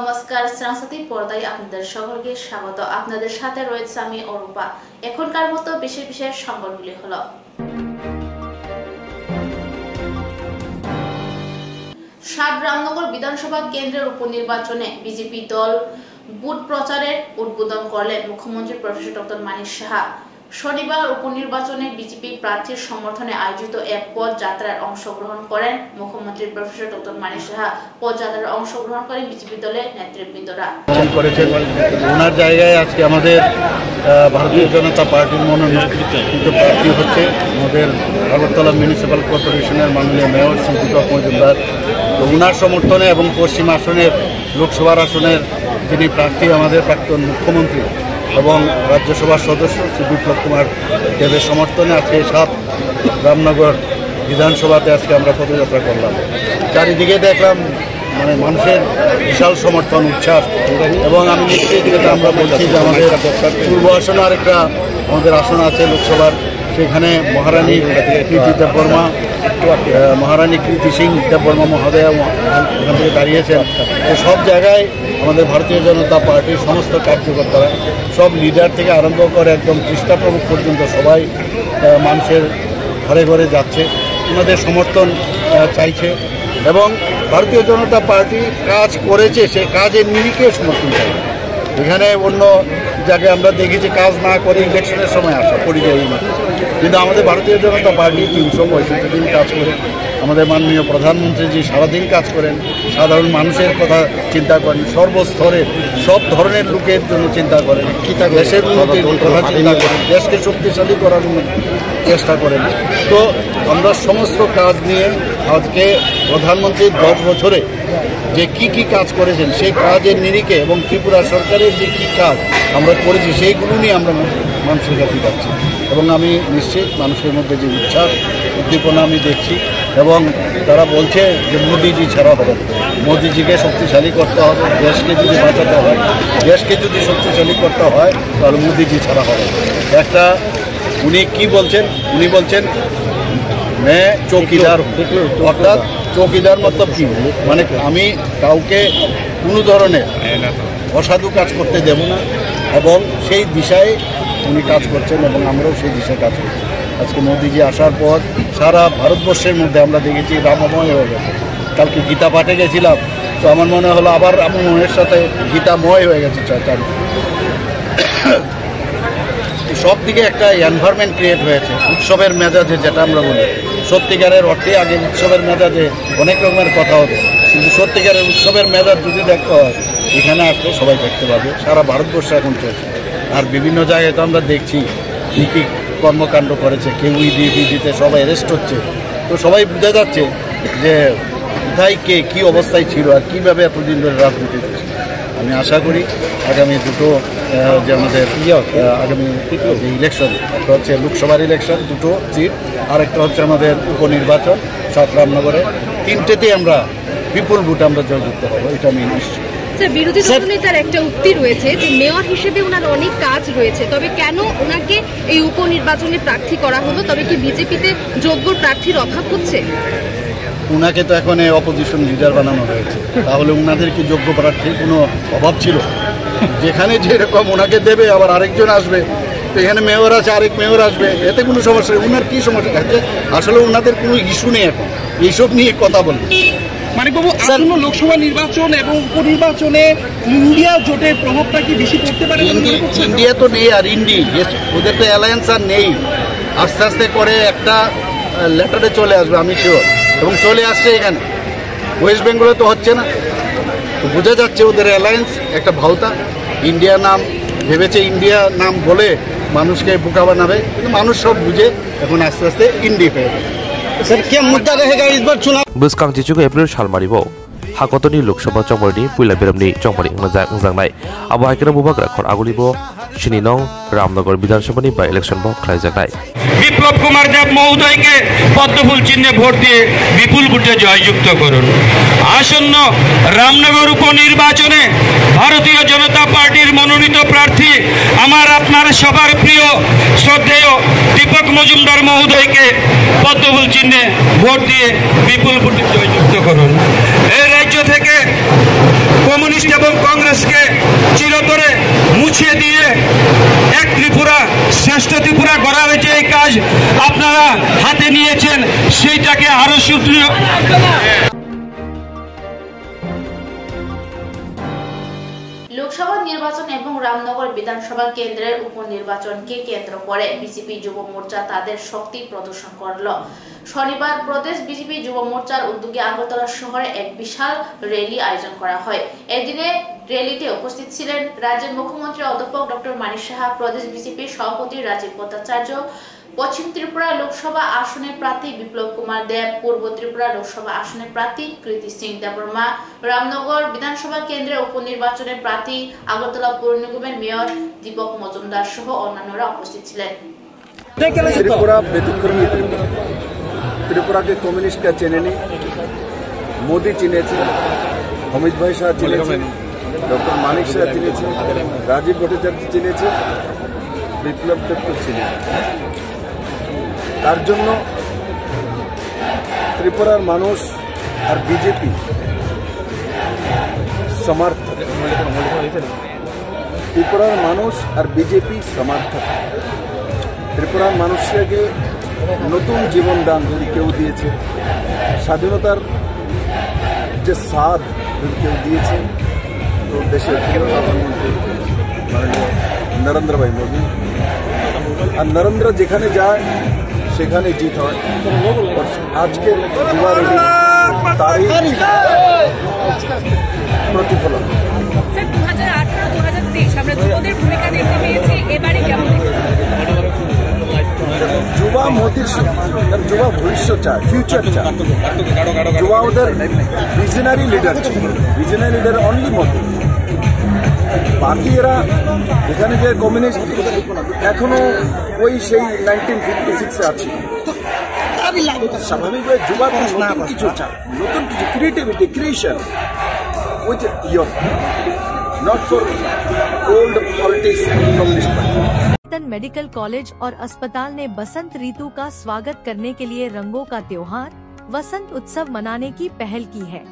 নমস্কার শ্রাবন্তী পর্দায় আপনাদের সকলকে স্বাগত। আপনাদের সাথে রয়েছে আমি অরূপা। এখনকার মতো বিশেষ বিশেষ সংবাদগুলি হলো: রামনগর বিধানসভা কেন্দ্রের উপনির্বাচনে বিজেপি দল বুথ প্রচারের উদ্বোধন করলেন মুখ্যমন্ত্রী প্রফেসর ডক্টর মানিক সাহা। শনিবার উপনির্বাচনে বিজেপি প্রার্থীর সমর্থনে আয়োজিত এক পদযাত্রায় অংশগ্রহণ করেন মুখ্যমন্ত্রী প্রফেসর ডক্টর মানিক সাহা। পদযাত্রায় অংশগ্রহণ করেন বিজেপি দলের নেতৃবৃন্দরা। ওনার জায়গায় আজকে আমাদের ভারতীয় জনতা পার্টির মনোনীত প্রার্থী হচ্ছে আমাদের আগরতলা মিউনিসিপ্যাল কর্পোরেশনের মাননীয় মেয়র দীপক মজুমদার। তো ওনার সমর্থনে এবং পশ্চিম আসনের লোকসভার আসনের যিনি প্রার্থী আমাদের প্রাক্তন মুখ্যমন্ত্রী এবং রাজ্যসভার সদস্য শ্রী বিপ্লব কুমার দেবের সমর্থনে আজকে রামনগর বিধানসভাতে আজকে আমরা পদযাত্রা করলাম। চারিদিকে দেখলাম মানুষের বিশাল সমর্থন উচ্ছ্বাস, এবং আমি নিশ্চিত যেটা আমরা বলছি যে আমাদের পূর্ব আসনে আরেকটা আমাদের আসন আছে লোকসভার, সেখানে মহারানী কৃতি দেববর্মা মহারানী কৃতি সিং দেববর্মা মহোদয়া ওখান থেকে দাঁড়িয়েছেন। তো সব জায়গায় আমাদের ভারতীয় জনতা পার্টির সমস্ত কার্যকর্তারা, সব লিডার থেকে আরম্ভ করে একদম খ্রিস্টাপ্রমুখ পর্যন্ত সবাই মানুষের ঘরে ঘরে যাচ্ছে, ওনাদের সমর্থন চাইছে। এবং ভারতীয় জনতা পার্টি কাজ করেছে, সে কাজের নিরিখে সমর্থন চাই। এখানে অন্য জায়গায় আমরা দেখি যে কাজ না করে ইলেকশনের সময় আসা পরিযায়ী না, কিন্তু আমাদের ভারতীয় জনতা পার্টি 365 দিন কাজ করে। আমাদের মাননীয় প্রধানমন্ত্রীজি সারাদিন কাজ করেন, সাধারণ মানুষের কথা চিন্তা করেন, সর্বস্তরের সব ধরনের লোকের জন্য চিন্তা করেন, দেশের উন্নতির কথা চিন্তা করেন, দেশকে শক্তিশালী করার চেষ্টা করেন। তো আমরা সমস্ত কাজ নিয়ে আজকে প্রধানমন্ত্রী 10 বছরে যে কি কাজ করেছেন সেই কাজের নিরিখে এবং ত্রিপুরা সরকারের যে কী কাজ আমরা করেছি সেইগুলো নিয়ে আমরা মানুষের কাছে যাচ্ছি। এবং আমি নিশ্চিত মানুষের মধ্যে যে উৎসাহ উদ্দীপনা আমি দেখছি, এবং তারা বলছে যে মোদিজি ছাড়া হবে, মোদিজিকে শক্তিশালী করতে হবে, দেশকে যদি বাঁচাতে হয়, দেশকে যদি শক্তিশালী করতে হয় তাহলে মোদিজি ছাড়া হবে। একটা উনি কি বলছেন, উনি বলছেন মে চৌকিদার, অর্থাৎ চৌকিদার মতলব কি, আমি কাউকে কোনো ধরনের অসাধু কাজ করতে দেব না, এবং সেই দিশায় উনি কাজ করছেন এবং আমরাও সেই দিশায় কাজ করছি। আজকে মোদিজি আসার পর সারা ভারতবর্ষের মধ্যে আমরা দেখেছি রামময় হয়ে গেছে। কালকে গীতা পাঠে গেছিলাম, তো আমার মনে হলো আবার আমার মনের সাথে গীতাময় হয়ে গেছে চারিদিকে। সব দিকে একটা এনভায়রনমেন্ট ক্রিয়েট হয়েছে উৎসবের মেজাজে, যেটা আমরা বলি সত্যিকারের অর্থে। আগে উৎসবের মেজাজে অনেক রকমের কথা হবে, কিন্তু সত্যিকারের উৎসবের মেজাজ যদি দেখতে হয় এখানে আসলে সবাই দেখতে পাবে। সারা ভারতবর্ষে এখন চলছে, আর বিভিন্ন জায়গায় তো আমরা দেখছি কী কী কর্মকাণ্ড করেছে, কেউ ইডিতে সবাই অ্যারেস্ট হচ্ছে। তো সবাই বুঝে যাচ্ছে যে কোথায় কে কী অবস্থায় ছিল আর কীভাবে এতদিন ধরে রাজনীতি করছে। আমি আশা করি আগামী দুটো যে আমাদের আগামী যে ইলেকশন, একটা হচ্ছে লোকসভার ইলেকশন 2টো সিট, আর একটা হচ্ছে আমাদের উপনির্বাচন রামনগরে, 3টেতেই আমরা বিপুল ভোট আমরা জয়যুক্ত হবো, এটা আমি নিশ্চিত। বিরোধী দলনেতার একটা উক্তি রয়েছে যে মেয়র হিসেবে ওনার অনেক কাজ রয়েছে, তবে কেন ওনাকে এই উপনির্বাচনে প্রার্থী করা হলো? তবে কি বিজেপিতে যোগ্য প্রার্থীর অভাব হচ্ছে? ওনাকে তো এখন অপোজিশন লিডার বানানো হয়েছে, তাহলে ওনাদের কি যোগ্য প্রার্থীর কোনো অভাব ছিল? যেখানে যেরকম ওনাকে দেবে আবার আরেকজন আসবে, তো এখানে মেয়র আছে আরেক মেয়র আসবে, এতে কোনো সমস্যা নেই। ওনার কী সমস্যা থাকছে? আসলে ওনাদের কোনো ইস্যু নেই এখন এইসব নিয়ে কথা বলবে। মানিকবাবু, আসন্ন লোকসভা নির্বাচন এবং উপনির্বাচনে ইন্ডিয়া জোটের প্রভাবটা কি বেশি পড়তে পারে? ইন্ডিয়া তো নেই, আর ওদের তো অ্যালায়েন্স আর নেই। আস্তে আস্তে করে একটা লেটারে চলে আসবে, আমি শিওর, এবং চলে আসছে। এখানে ওয়েস্ট বেঙ্গলে তো হচ্ছে না, তো বোঝা যাচ্ছে ওদের অ্যালায়েন্স একটা ভাওতা। ইন্ডিয়া নাম ভেবেছে, ইন্ডিয়া নাম বলে মানুষকে বোকা বানাবে, কিন্তু মানুষ সব বুঝে এখন আস্তে আস্তে ইন্ডিয়া হয়ে যাবে। सर क्या मुद्दा रहेगा इस बार चुनाव? बुसकां जिचुक एप्रिल सालमारिबो हाकतनि लोकसभा चंबरनि पुइला बेरामनि चंबरि मोजांनाय आबो हाइकेरा बुबाग्रा खर आगुलिबो शिनिनं रामनगर विधानसभानि बाय इलेक्शन बो खालायजानाय বিপ্লব কুমার দেব মহোদয়কে পদ্মফুল চিহ্নে ভোট দিয়ে বিপুল ভোটে জয়যুক্ত করুন। আসন্ন রামনগর উপনির্বাচনে ভারতীয় জনতা পার্টির মনোনীত প্রার্থী আমার আপনার সবার প্রিয় শ্রদ্ধেয় দীপক মজুমদার মহোদয়কে পদ্মফুল চিহ্নে ভোট দিয়ে বিপুল ভোটে জয়যুক্ত করুন। এই রাজ্য থেকে কমিউনিস্ট এবং সুপ্রিয় লোকসভা নির্বাচন এবং রামনগর বিধানসভা কেন্দ্রের উপনির্বাচনকে কেন্দ্র করে বিজেপি যুব মোর্চা তাদের শক্তি প্রদর্শন করল। শনিবার প্রদেশ বিজেপি যুব মোর্চার উদ্যোগে আগরতলা শহরে এক বিশাল র্যালি আয়োজন করা হয়। এদিনে র্যালিতে উপস্থিত ছিলেন রাজ্যের মুখ্যমন্ত্রী অধ্যাপক ডক্টর মানিক সাহা, প্রদেশ বিজেপির সভাপতি রাজীব ভট্টাচার্য, পশ্চিম ত্রিপুরা লোকসভা আসনের প্রার্থী বিপ্লব কুমার দেব, পূর্ব ত্রিপুরা লোকসভা আসনের প্রার্থী কৃতি সিং দেববর্মা, রামনগর বিধানসভা কেন্দ্রের উপনির্বাচনের প্রার্থী আগরতলা পৌর নিগমের মেয়র দীপক মজুমদার সহ অন্যান্যরা উপস্থিত ছিলেন। त्रिपुरा व्यतिक्रमी त्रिपुरा के कम्युनिस्ट का चेनेनी मोदी चिने अमित भाई शाह चिने डॉक्टर मानिक शाह चिने राजीव भट्टाचार्य चिने বিপ্লব দত্ত চিনে তার জন্য ত্রিপুরার মানুষ আর বিজেপি সমর্থক ত্রিপুরার মানুষ আর বিজেপি সমর্থক ত্রিপুরার মানুষকে নতুন জীবন দান যদি কেউ দিয়েছে, স্বাধীনতার যে স্বাদ যদি কেউ দিয়েছে, তো দেশের প্রধানমন্ত্রী মাননীয় নরেন্দ্র ভাই মোদী। আর নরেন্দ্র যেখানে যায় সেখানে জিত হয়। আজকে তারই প্রতিফলন। যুবা মোদীর যুবা ভবিষ্যৎ চায়, ফিউচার চায়। যুবা ওদের visionary leader, visionary leader only Modi. বাকি এরা এখানে যে কমিউনিস্ট এখনো ওই সেই 1956 আছে। স্বাভাবিকভাবে যুবা নতুন কিছু চায়, নতুন কিছু creativity, creation, with young, not for old politics communist. Medical college और अस्पताल ने बसंत ऋतु का स्वागत करने के लिए रंगों का त्योहार वसंत उत्सव मनाने की पहल की है।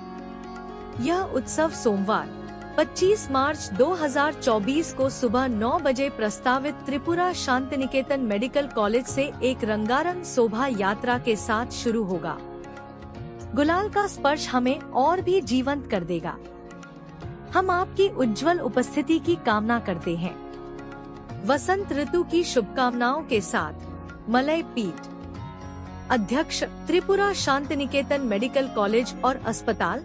यह उत्सव सोमवार 25 मार्च 2024 को सुबह 9 बजे प्रस्तावित त्रिपुरा शांतिनिकेतन मेडिकल कॉलेज से एक रंगारंग शोभा यात्रा के साथ शुरू होगा। गुलाल का स्पर्श हमें और भी जीवंत कर देगा। हम आपकी उज्जवल उपस्थिति की कामना करते हैं। वसंत ऋतु की शुभकामनाओं के साथ मलय पीठ, अध्यक्ष त्रिपुरा शांतिनिकेतन मेडिकल कॉलेज और अस्पताल।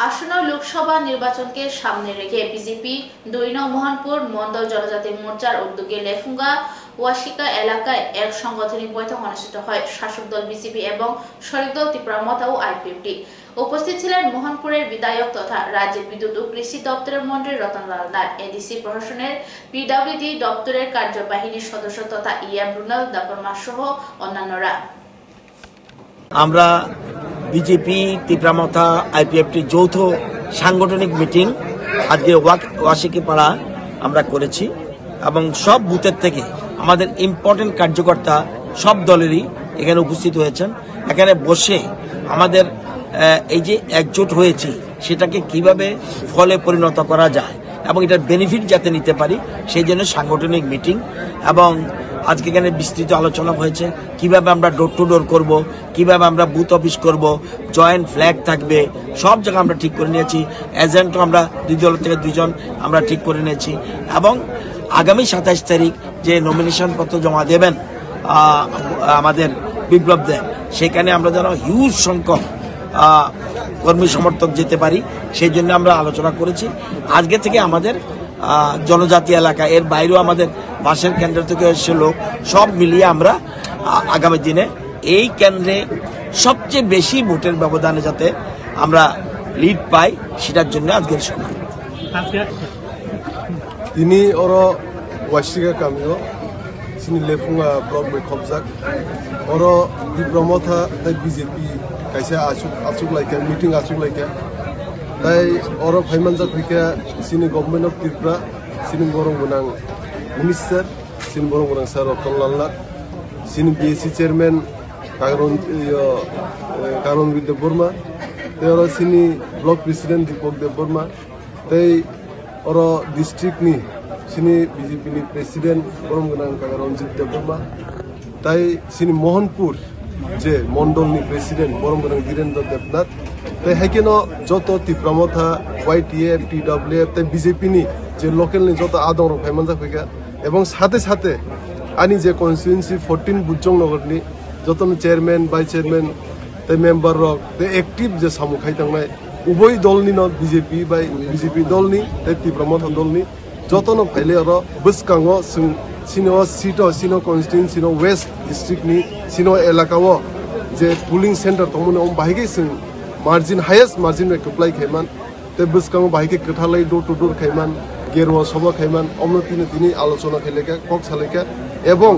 আসন্ন লোকসভা নির্বাচনকে সামনে রেখে বিজেপি 2 নং মোহনপুর মন্ডল জনজাতি মোর্চার উদ্যোগে লেফুঙ্গা ওয়াশিকা এলাকায় এক সাংগঠনিক বৈঠক অনুষ্ঠিত হয়। শাসক দল বিজেপি এবং শরিক দল ত্রিপুরা ও আইপিএফটি। উপস্থিত ছিলেন মোহনপুরের বিধায়ক তথা রাজ্যের বিদ্যুৎ ও কৃষি দপ্তরের মন্ত্রী রতনলাল নাথ, এডিসি প্রশাসনের পিডব্লিউডি দপ্তরের কার্যবাহিনীর সদস্য তথা ব্রুনাল দাপরমা সহ অন্যান্যরা। আমরা বিজেপি ত্রিপুরা আইপিএফটি যৌথ সাংগঠনিক মিটিং আজকে ওয়াশিকিপাড়া আমরা করেছি এবং সব বুথের থেকে আমাদের ইম্পর্টেন্ট কার্যকর্তা সব দলেরই এখানে উপস্থিত হয়েছেন। এখানে বসে আমাদের এই যে একজোট হয়েছে সেটাকে কিভাবে ফলে পরিণত করা যায় এবং এটার বেনিফিট যাতে নিতে পারি সেই জন্য সাংগঠনিক মিটিং, এবং আজকে এখানে বিস্তৃত আলোচনা হয়েছে কিভাবে আমরা ডোর টু ডোর করব, কিভাবে আমরা বুথ অফিস করব, জয়েন্ট ফ্ল্যাগ থাকবে, সব জায়গা আমরা ঠিক করে নিয়েছি। এজেন্টও আমরা দুই দল থেকে দুইজন আমরা ঠিক করে নিয়েছি এবং আগামী 27 তারিখ যে নমিনেশন পত্র জমা দেবেন আমাদের বিপ্লব দেব, সেখানে আমরা যেন হিউজ সংখ্যক কর্মী সমর্থক যেতে পারি সেই জন্য আমরা আলোচনা করেছি। আজকে থেকে আমাদের জনজাতি এলাকা এর বাইরেও আমাদের পাশের কেন্দ্র থেকে এসে লোক সব মিলিয়ে আমরা আগামী দিনে এই কেন্দ্রে সবচেয়ে বেশি ভোটের ব্যবধানে যাতে আমরা লিড পাই সেটার জন্য আজকের সময়। তিনি ওর ওয়াশিকা কামিও সিনি লেফুঙ্গা ব্লক বে খবজাক ওর বিপ্রমথা তাই বিজেপি কাইসা আসুক লাইকা মিটিং আসুক লাইকা তাই ওর ফাইমানজাক হইকা সিনি গভর্নমেন্ট অফ ত্রিপুরা সিনি বরং গোনাং মিনিস্টার সিনি বরং গোনাং স্যার রতনলাল নাথ সিনি বিএসসি চেয়ারম্যান কারণ দেব বর্মা তাই ওর সিনি ব্লক প্রেসিডেন্ট দীপক দেব বর্মা তাই ওর ডিস্ট্রিক্ট নি সিনি বিজেপি ni প্রেসিডেন্ট বরং গোনাং রঞ্জিত দেব বর্মা তাই সিনি মোহনপুর যে মন্ডল ni প্রেসিডেন্ট বরং গোনাং ধীরেন্দ্র দেবনাথ তাই হাইকেন যত ত্রিপ্রামথা ওয়াইটিএফ টিডব্লিউএফ তাই বিজেপি ni যে লোকাল ni যত আদর ফাইমানজা ফেকা এবং সাথে সাথে আনি যে কনস্টিটুয়েন্সি 14 বুজং নগরনি যত চেয়ারম্যান ভাইস চেয়ারম্যান তাই মেম্বার রক তাই অ্যাক্টিভ যে সামুখাই থাকনাय উভয় দলনি ন বিজেপি বাই বিজেপি দলনি তাই ত্রিপ্রামথা দলনি যতনো ফাইলে আর বসকাঙ্গো সিনো সিটো সিনো কনস্টিটুয়েন্সি নো ওয়েস্ট ডিস্ট্রিক্ট ni সিনো এলাকাও যে পুলিং সেন্টার তমনে বাহিকে সিং মার্জিন হাইয়েস্ট মার্জিন রে কপ্লাই খাইমান তে বসকাঙ্গো বাহিকে কঠালাই ডোর টু ডোর খাইমান গেরুয়া সভা খাইমান অমনতিনে তিনি আলোচনা খেলেকা কক সালেকা এবং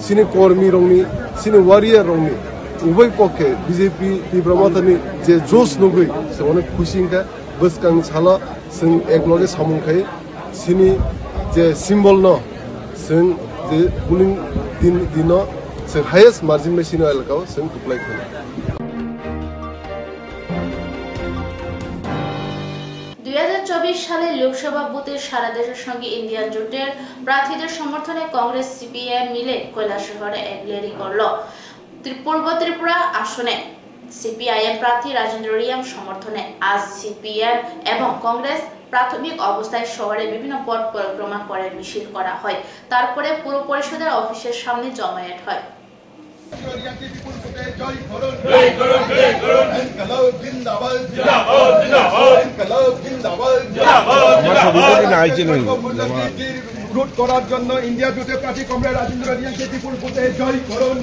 সিনি কর্মী রংনি সিনি ওয়ারিয়ার রংনি উভয় পক্ষে বিজেপি ত্রিপ্রামথানি যে জোশ নগৈ সে অনেক খুশিঙ্কা বসকাং সালা সিং একলগে সামুখাই সিনি যে সিম্বল ন সিং যে পুলিং দিন সিং হাইয়েস্ট মার্জিন মে সিনো এলাকাও সিং কপ্লাই খাই। 2024 সালে লোকসভা বুথে সারা দেশের সঙ্গে ইন্ডিয়ান জোটের প্রার্থীদের সমর্থনে কংগ্রেস সিপিএম মিলে কৈলাসহরে এক র্যালি করল। পূর্ব ত্রিপুরা আসনে সিপিআইএম প্রার্থী রাজেন্দ্র রিয়াং সমর্থনে আজ সিপিএম এবং কংগ্রেস প্রাথমিক অবস্থায় শহরে বিভিন্ন পথ পরিক্রমা করে মিছিল করা হয়। তারপরে পুর পরিষদের অফিসের সামনে জমায়েত হয়। করার জন্য ইন্ডিয়া জোটের প্রার্থী কমরেড রাজেন্দ্র রিয়াংকে বিপুল ভোটে জয় করুন।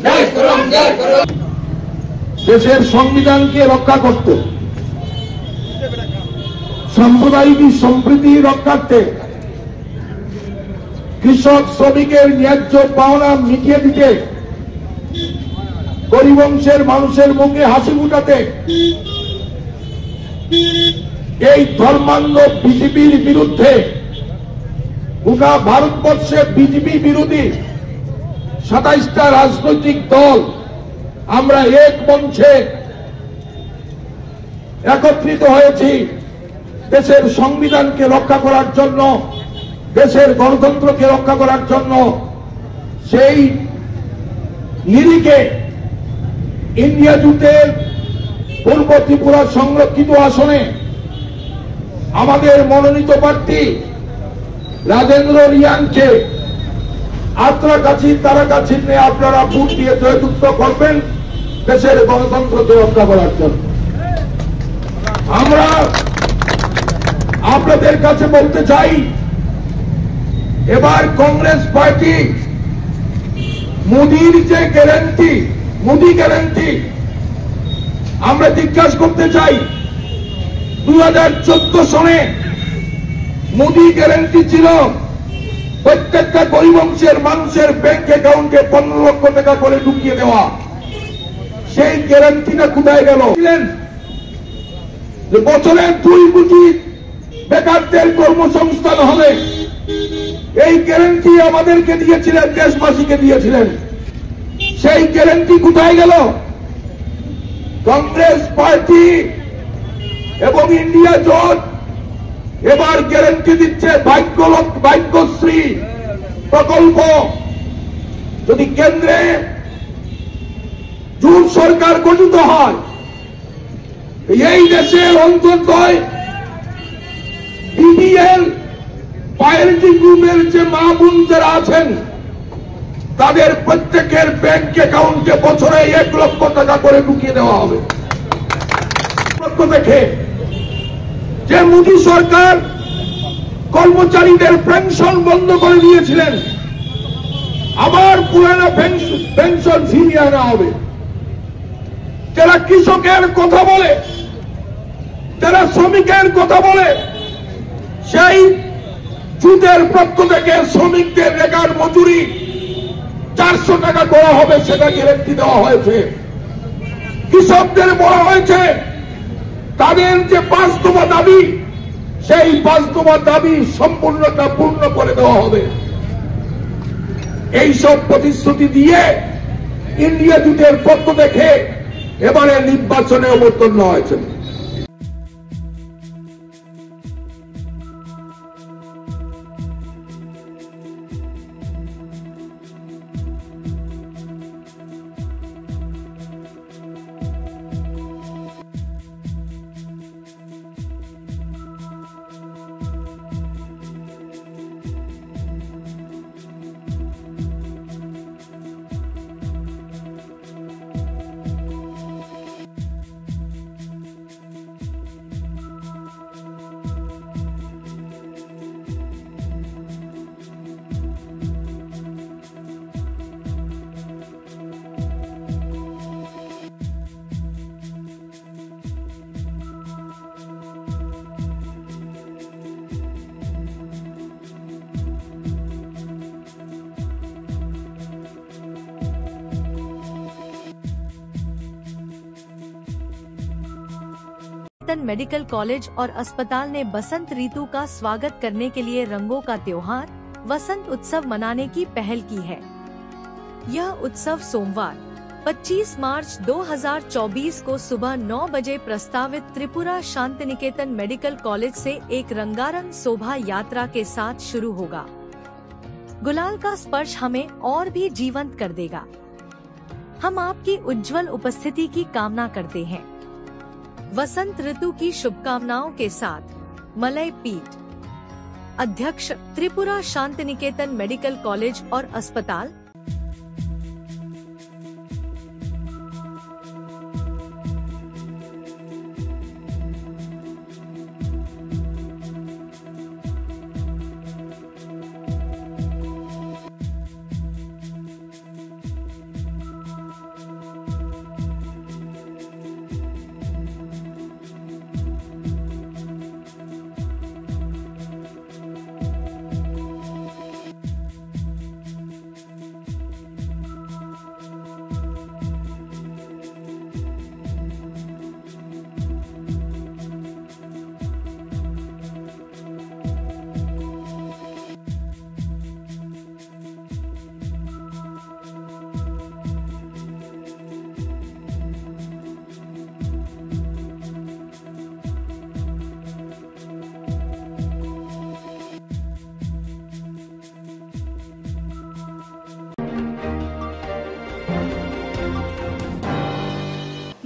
দেশের সংবিধানকে রক্ষা করতে, সাম্প্রদায়িক সম্প্রীতি রক্ষার্থে, কৃষক শ্রমিকের ন্যায্য পাওনা মিটিয়ে দিতে, গরিব অংশের মানুষের মুখে হাসি ফুটাতে এই ধর্মান্ধ বিজেপির বিরুদ্ধে গোটা ভারতবর্ষে বিজেপি বিরোধী 27টা রাজনৈতিক দল আমরা এক মঞ্চে একত্রিত হয়েছি দেশের সংবিধানকে রক্ষা করার জন্য, দেশের গণতন্ত্রকে রক্ষা করার জন্য। সেই নিরিখে ইন্ডিয়া জোটের পূর্ব ত্রিপুরা সংরক্ষিত আসনে আমাদের মনোনীত প্রার্থী রাজেন্দ্র রিয়াংকে আত্রাকাছি তারাকাছি নিয়ে আপনারা ভোট দিয়ে জয়যুক্ত করবেন দেশের গণতন্ত্রকে রক্ষা করার জন্য। আমরা আপনাদের কাছে বলতে চাই, এবার কংগ্রেস পার্টি মোদির যে গ্যারান্টি, মোদি গ্যারান্টি, আমরা জিজ্ঞাসা করতে চাই 2014 সনে মোদি গ্যারান্টি ছিল প্রত্যেকটা গরিব অংশের মানুষের ব্যাংক অ্যাকাউন্টে 15 লক্ষ টাকা করে ঢুকিয়ে দেওয়া। সেই গ্যারান্টিটা কোথায় গেল? বছরে 2 কোটি বেকারদের কর্মসংস্থান হবে, এই গ্যারান্টি আমাদেরকে দিয়েছিলেন, দেশবাসীকে দিয়েছিলেন। সেই গ্যারান্টি কোথায় গেল? কংগ্রেস পার্টি এবং ইন্ডিয়া জোট এবার গ্যারান্টি দিচ্ছে ভাগ্যশ্রী প্রকল্প। যদি কেন্দ্রে জোট সরকার গঠিত হয়, এই দেশের অন্তত বিডিএল প্রায়োরিটি গ্রুপের যে মা বোন যারা আছেন, তাদের প্রত্যেকের ব্যাংক অ্যাকাউন্টে বছরে 1 লক্ষ টাকা করে ঢুকিয়ে দেওয়া হবে। দেখে যে মোদী সরকার কর্মচারীদের পেনশন বন্ধ করে দিয়েছিলেন, আবার পুরানো পেনশন ফিরিয়ে আনা হবে। যারা কৃষকের কথা বলে, যারা শ্রমিকের কথা বলে, সেই জুটের পক্ষ থেকে শ্রমিকদের রেগার মজুরি 400 টাকা করা হবে, সেটা গ্যারান্টি দেওয়া হয়েছে। কৃষকদের বলা হয়েছে তাদের যে 5 দফা দাবি, সেই 5 দফা দাবি সম্পূর্ণটা পূর্ণ করে দেওয়া হবে। এইসব প্রতিশ্রুতি দিয়ে ইন্ডিয়া জোটের পক্ষ থেকে এবারে নির্বাচনে অবতীর্ণ হয়েছেন। मेडिकल कॉलेज और अस्पताल ने बसंत ऋतु का स्वागत करने के लिए रंगों का त्योहार वसंत उत्सव मनाने की पहल की है। यह उत्सव सोमवार 25 मार्च 2024 को सुबह 9 बजे प्रस्तावित त्रिपुरा शांतिनिकेतन मेडिकल कॉलेज से एक रंगारंग शोभा यात्रा के साथ शुरू होगा। गुलाल का स्पर्श हमें और भी जीवंत कर देगा। हम आपकी उज्जवल उपस्थिति की कामना करते हैं। वसंत ऋतु की शुभकामनाओं के साथ मलय पीठ अध्यक्ष त्रिपुरा शांतिनिकेतन मेडिकल कॉलेज और अस्पताल।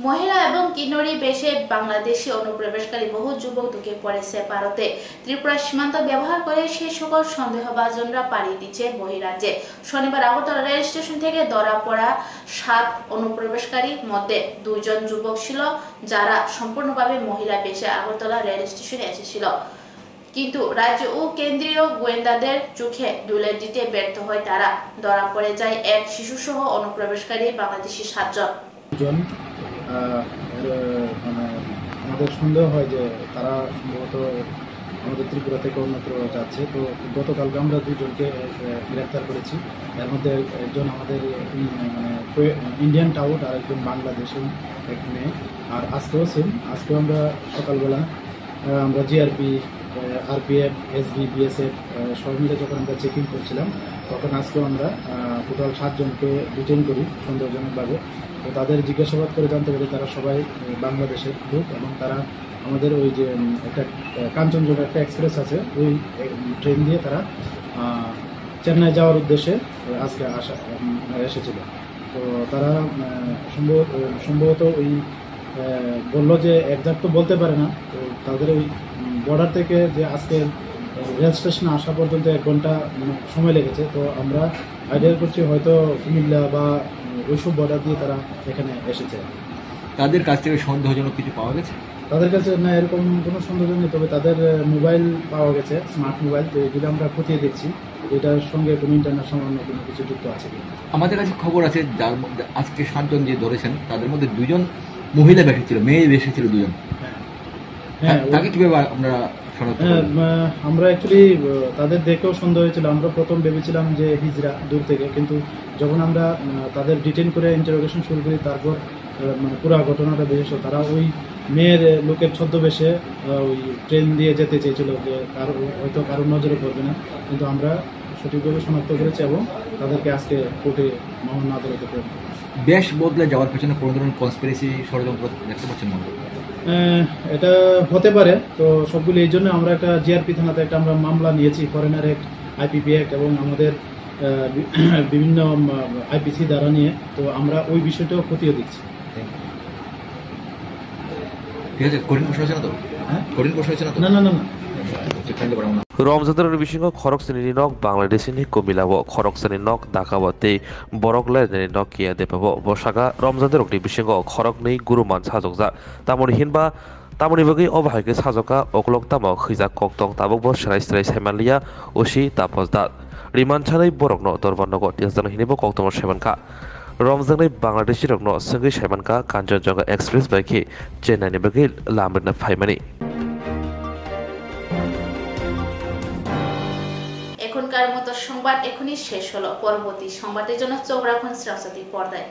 মহিলা এবং কিন্নরী বেশে বাংলাদেশি অনুপ্রবেশকারী বহু যুবক ঢুকে পড়েছে ভারতে। ত্রিপুরা সীমান্ত ব্যবহার করে সেই সকল সন্দেহভাজনরা পাড়ি দিচ্ছে বহিরাজ্যে। শনিবার আগরতলা রেল স্টেশন থেকে ধরা পড়া 7 অনুপ্রবেশকারীর মধ্যে 2 জন যুবক ছিল, যারা সম্পূর্ণভাবে মহিলা বেশে আগরতলা রেল স্টেশনে এসেছিল। কিন্তু রাজ্য ও কেন্দ্রীয় গোয়েন্দাদের চোখে ধুলে দিতে ব্যর্থ হয় তারা। ধরা পড়ে যায় এক শিশুসহ অনুপ্রবেশকারী বাংলাদেশি 7 জন। আমাদের সন্দেহ হয় যে তারা সম্ভবত আমাদের ত্রিপুরা থেকে অন্যত্র যাচ্ছে। তো গতকালকে আমরা 2 জনকে গ্রেপ্তার করেছি। এর মধ্যে একজন আমাদের ইন্ডিয়ান টাউট আর একজন বাংলাদেশের এক মেয়ে। আর আজকেও সেম, আজকেও আমরা সকালবেলা আমরা জিআরপি, আরপিএফ, এসবি, বিএসএফ সবাই মিলে যখন আমরা চেকিং করছিলাম তখন আজকেও আমরা টোটাল 7 জনকে ডিটেইন করি সন্দেহজনকভাবে। তো তাদের জিজ্ঞাসাবাদ করে জানতে পারি তারা সবাই বাংলাদেশের লোক এবং তারা আমাদের ওই যে একটা কাঞ্চনজঙ্ঘা একটা এক্সপ্রেস আছে ওই ট্রেন দিয়ে তারা চেন্নাই যাওয়ার উদ্দেশ্যে আজকে এসেছিল। তো তারা সম্ভবত ওই বললো যে একজাক্ট তো বলতে পারে না। তো তাদের ওই বর্ডার থেকে যে আজকে রেল স্টেশনে আসা পর্যন্ত 1 ঘন্টা সময় লেগেছে। তো আমরা আইডিয়া করছি হয়তো কুমিল্লা বা ওইসব বর্ডার দিয়ে তারা এখানে এসেছে। তাদের কাছ থেকে সন্দেহজনক কিছু পাওয়া গেছে? তাদের কাছে না এরকম কোনো সন্দেহজনক নেই, তবে তাদের মোবাইল পাওয়া গেছে, স্মার্ট মোবাইল। তো এগুলো আমরা খতিয়ে দেখছি এটার সঙ্গে কোনো ইন্টারন্যাশনাল অন্য কোনো কিছু যুক্ত আছে কিনা। আমাদের কাছে খবর আছে যার মধ্যে আজকে 7 জন যে ধরেছেন তাদের মধ্যে 2 জন মহিলা বেশি ছিল, মেয়ে বেশি ছিল 2 জন। হ্যাঁ, তাকে কিভাবে আপনারা আমরা অ্যাকচুয়ালি তাদের দেখেও সন্দেহ হয়েছিল। আমরা প্রথম ভেবেছিলাম যে হিজড়া দূর থেকে, কিন্তু যখন আমরা তাদের ডিটেইন করে ইন্টারোগেশন শুরু করি তারপর পুরো ঘটনাটা বেরিয়েছিল তারা ওই মেয়ের লোকের ছদ্মবেশে ওই ট্রেন দিয়ে যেতে চেয়েছিল, যে হয়তো কারোর নজরে পড়বে না, কিন্তু আমরা সঠিকভাবে শনাক্ত করেছি এবং তাদেরকে আজকে কোর্টে মামলা আদালতে প্রেরণ করেছি। দেশ বদলে যাওয়ার পেছনে কোনো ধরনের কনস্পিরেসি ষড়যন্ত্র দেখতে পাচ্ছেন মনে? এটা হতে পারে। তো সবগুলো এই জন্য আমরা একটা জিআরপি থানাতে একটা আমরা মামলা নিয়েছি, ফরেনার অ্যাক্ট, আইপিপি অ্যাক্ট এবং আমাদের বিভিন্ন আইপিসি দ্বারা নিয়ে। তো আমরা ওই বিষয়টাও খতিয়ে দিচ্ছি। ঠিক আছে, কঠিন প্রশ্ন হয়েছে না তো? হ্যাঁ, কঠিন প্রশ্ন হয়েছে না তো? না না না না। রমজানের বিসিংহ খরক শ্রেণী নক বাংলাদেশিনি কমিলাব খরক শ্রেণী নক দাকাবতে বরকলাই নক কিয়া দেপাবো বসাগা রমজানের অগ্নি বিসিংহ খরক নেই গুরুমান সাজকজা তামনি হিনবা তামনি বগৈ অবাহাইকে সাজকা অকলক তামা খৈজা কক্তং তাবকবো সেরাই সেরাই সাইমালিয়া ওসি তাপসদাত রিমান ছানাই বরকনো দরবানগর তিয়াজানো হিনেবো কক্তমর সেবানকা রমজানের বাংলাদেশি রগ্ন সঙ্গে সেবানকা কাঞ্চনজঙ্ঘা এক্সপ্রেস বাইকে চেন্নাইনি বগৈ লামরিনা ফাইমানি। এখনকার মতো সংবাদ এখনই শেষ হলো। পরবর্তী সংবাদের জন্য চোখ রাখুন সরস্বতী পর্দায়।